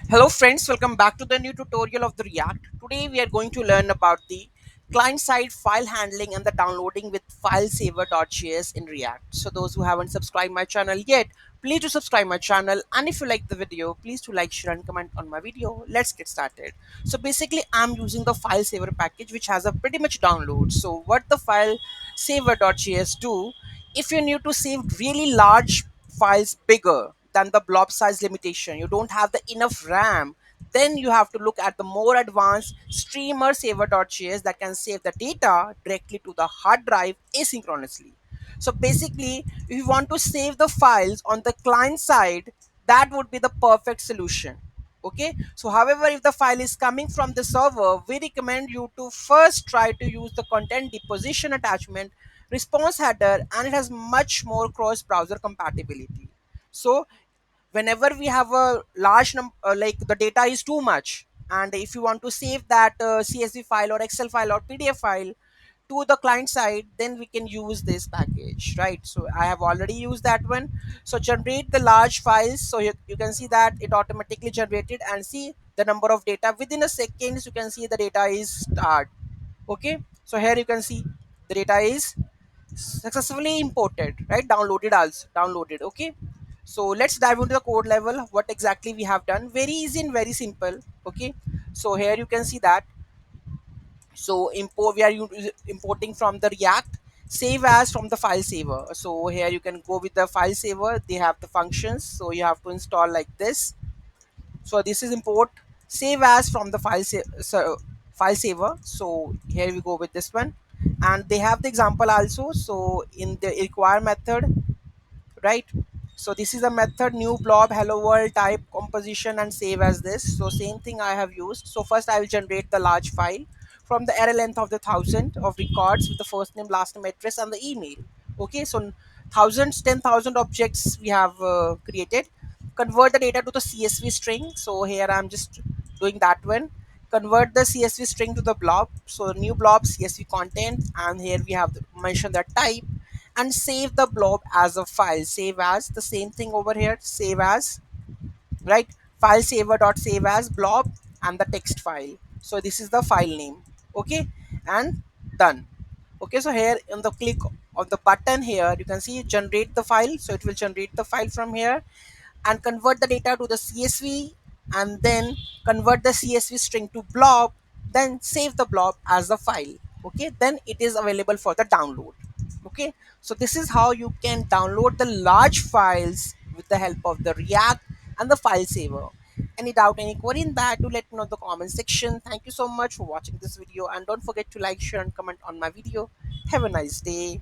Hello friends, welcome back to the new tutorial of the React. Today we are going to learn about the client-side file handling and the downloading with FileSaver.js in React. So those who haven't subscribed my channel yet, please do subscribe my channel, and if you like the video, please do like, share and comment on my video. Let's get started. So basically I'm using the FileSaver package which has a pretty much download. So what the FileSaver.js do, if you need to save really large files bigger than the blob size limitation, you don't have the enough RAM, then you have to look at the more advanced streamer saver.js that can save the data directly to the hard drive asynchronously. So basically if you want to save the files on the client side, that would be the perfect solution. Okay, so however, if the file is coming from the server, we recommend you to first try to use the content deposition attachment response header, and it has much more cross browser compatibility. So whenever we have a large number, like the data is too much, and if you want to save that csv file or excel file or pdf file to the client side, then we can use this package, right? So I have already used that one. So generate the large files, so you can see that it automatically generated, and see the number of data within a second. You can see the data is start. Okay, so here you can see the data is successfully imported, right? Downloaded, also downloaded. Okay, so let's dive into the code level, what exactly we have done. Very easy and very simple. Okay, so here you can see that, so import, we are importing from the react save as from the file saver. So here you can go with the file saver, they have the functions, so you have to install like this. So this is import save as from the file saver. So here we go with this one, and they have the example also. So in the require method, right? So this is a method new blob hello world type composition and save as this. So same thing I have used. So first I will generate the large file from the array length of the 1000 of records with the first name, last name, address and the email. Okay, so thousands, 10,000 objects we have created. Convert the data to the csv string. So here I'm just doing that one. Convert the csv string to the blob. So new blob csv content, and here we have mentioned the type, and save the blob as a file. Save as, the same thing over here, save as, right? File saver dot save as blob and the text file. So this is the file name. Okay, and done. Okay, so here on the click of the button here, you can see generate the file. So it will generate the file from here and convert the data to the csv, and then convert the csv string to blob, then save the blob as a file. Okay, then it is available for the download. Okay, so this is how you can download the large files with the help of the react and the file saver. Any doubt, any query in that, do let me know in the comment section. Thank you so much for watching this video, and don't forget to like, share and comment on my video. Have a nice day.